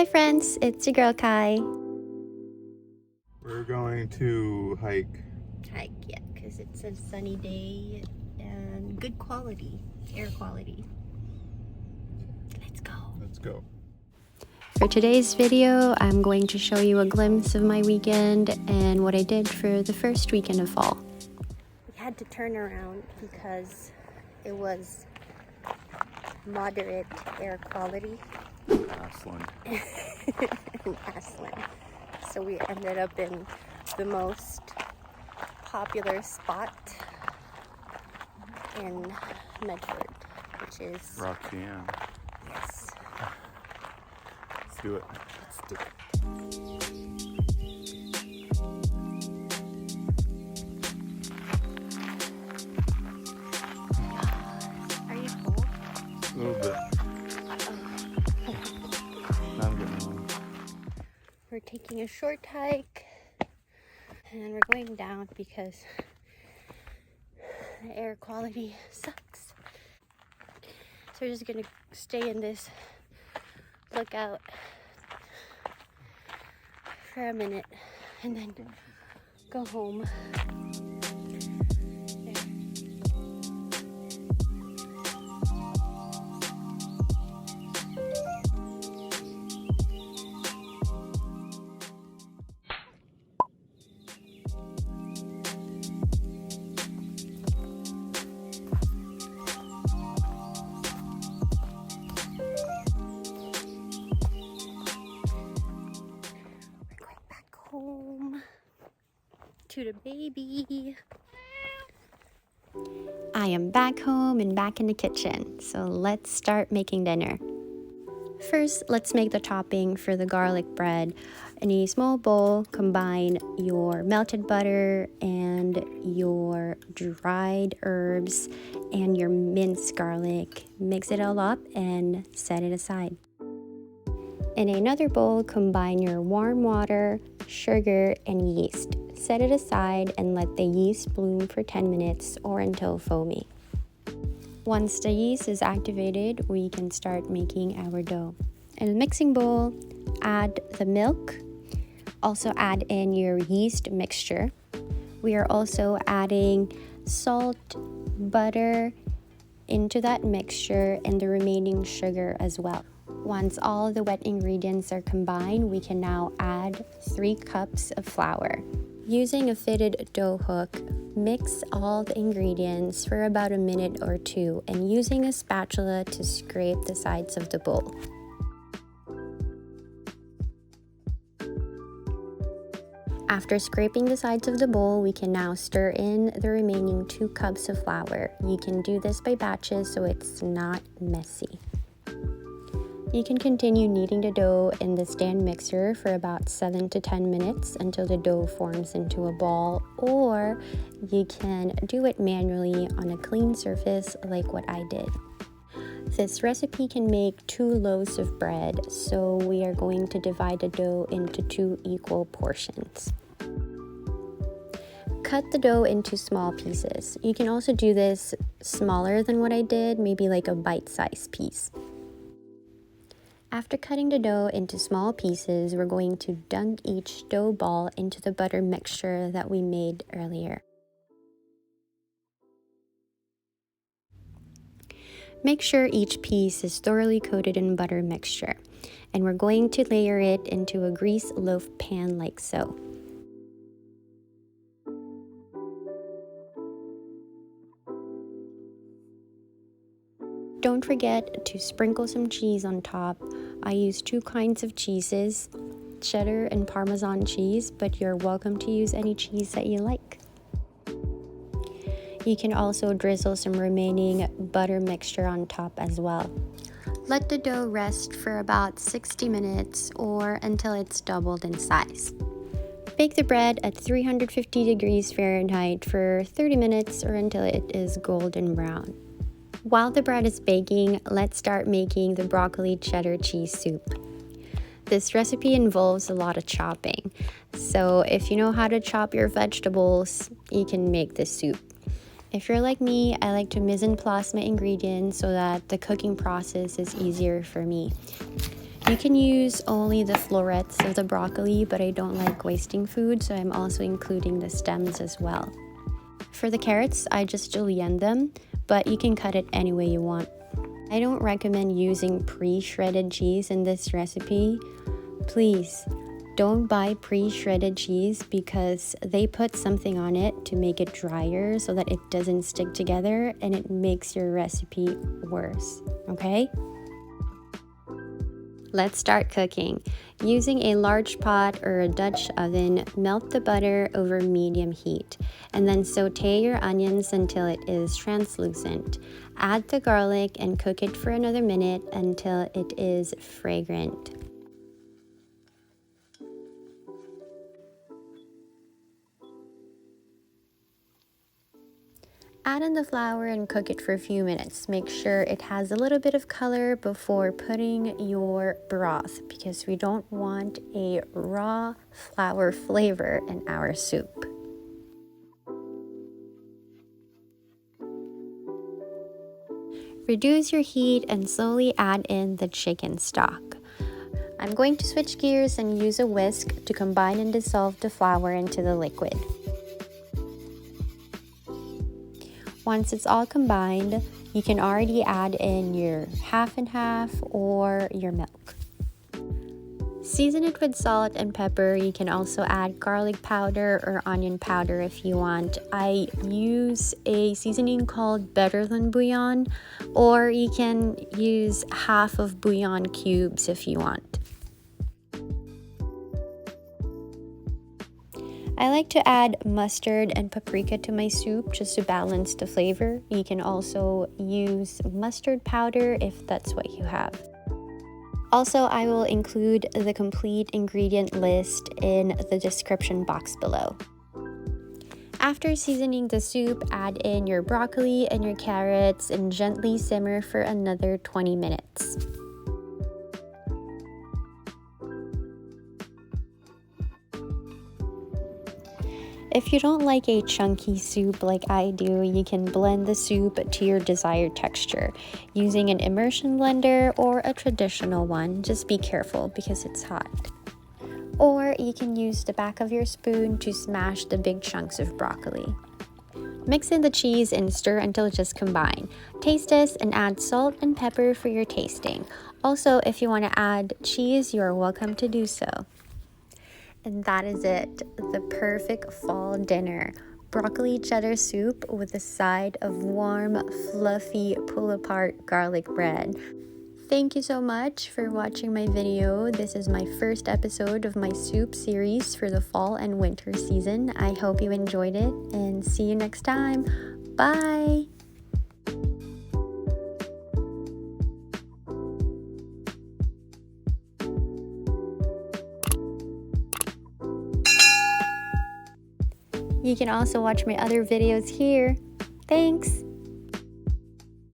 Hi friends, it's your girl Kai. We're going to hike. Yeah, because it's a sunny day and good quality, air quality. Let's go. Let's go. For today's video, I'm going to show you a glimpse of my weekend and what I did for the first weekend of fall. We had to turn around because it was moderate air quality. Ashland. Ashland. So we ended up in the most popular spot in Medford, which is Roxanne. Yes. Let's do it. Let's do it. Are you cold? A little bit. Now I'm getting warm. We're taking a short hike and we're going down because the air quality sucks. So we're just gonna stay in this lookout for a minute and then go home. Home to the baby. I am back home and back in the kitchen, so let's start making dinner. First, let's make the topping for the garlic bread. In a small bowl, combine your melted butter and your dried herbs and your minced garlic. Mix it all up and set it aside. In another bowl, combine your warm water, sugar, and yeast. Set it aside and let the yeast bloom for 10 minutes or until foamy. Once the yeast is activated, we can start making our dough. In a mixing bowl, add the milk. Also add in your yeast mixture. We are also adding salt, butter into that mixture and the remaining sugar as well. Once all the wet ingredients are combined, we can now add 3 cups of flour. Using a fitted dough hook, mix all the ingredients for about a minute or 2 and using a spatula to scrape the sides of the bowl. After scraping the sides of the bowl, we can now stir in the remaining 2 cups of flour. You can do this by batches so it's not messy. You can continue kneading the dough in the stand mixer for about 7 to 10 minutes until the dough forms into a ball, or you can do it manually on a clean surface like what I did. This recipe can make 2 loaves of bread, so we are going to divide the dough into 2 equal portions. Cut the dough into small pieces. You can also do this smaller than what I did, maybe like a bite-sized piece. After cutting the dough into small pieces, we're going to dunk each dough ball into the butter mixture that we made earlier. Make sure each piece is thoroughly coated in butter mixture, and we're going to layer it into a greased loaf pan like so. Don't forget to sprinkle some cheese on top. I use 2 kinds of cheeses, cheddar and Parmesan cheese, but you're welcome to use any cheese that you like. You can also drizzle some remaining butter mixture on top as well. Let the dough rest for about 60 minutes or until it's doubled in size. Bake the bread at 350 degrees Fahrenheit for 30 minutes or until it is golden brown. While the bread is baking, let's start making the broccoli cheddar cheese soup. This recipe involves a lot of chopping, so if you know how to chop your vegetables, you can make this soup. If you're like me, I like to mise en place my ingredients so that the cooking process is easier for me. You can use only the florets of the broccoli, but I don't like wasting food, so I'm also including the stems as well. For the carrots, I just julienne them, but you can cut it any way you want. I don't recommend using pre-shredded cheese in this recipe. Please don't buy pre-shredded cheese because they put something on it to make it drier so that it doesn't stick together, and it makes your recipe worse, okay? Let's start cooking. Using a large pot or a Dutch oven, melt the butter over medium heat, and then saute your onions until it is translucent. Add the garlic and cook it for another minute until it is fragrant. Add in the flour and cook it for a few minutes. Make sure it has a little bit of color before putting your broth, because we don't want a raw flour flavor in our soup. Reduce your heat and slowly add in the chicken stock. I'm going to switch gears and use a whisk to combine and dissolve the flour into the liquid. Once it's all combined, you can already add in your half and half or your milk. Season it with salt and pepper. You can also add garlic powder or onion powder if you want. I use a seasoning called Better Than Bouillon, or you can use half of bouillon cubes if you want. I like to add mustard and paprika to my soup just to balance the flavor. You can also use mustard powder if that's what you have. Also, I will include the complete ingredient list in the description box below. After seasoning the soup, add in your broccoli and your carrots and gently simmer for another 20 minutes. If you don't like a chunky soup like I do, you can blend the soup to your desired texture using an immersion blender or a traditional one. Just be careful because it's hot. Or you can use the back of your spoon to smash the big chunks of broccoli. Mix in the cheese and stir until it just combines. Taste this and add salt and pepper for your tasting. Also, if you want to add cheese, you are welcome to do so. And that is it, the perfect fall dinner. Broccoli cheddar soup with a side of warm, fluffy, pull-apart garlic bread. Thank you so much for watching my video. This is my first episode of my soup series for the fall and winter season. I hope you enjoyed it, and see you next time. Bye! You can also watch my other videos here. Thanks!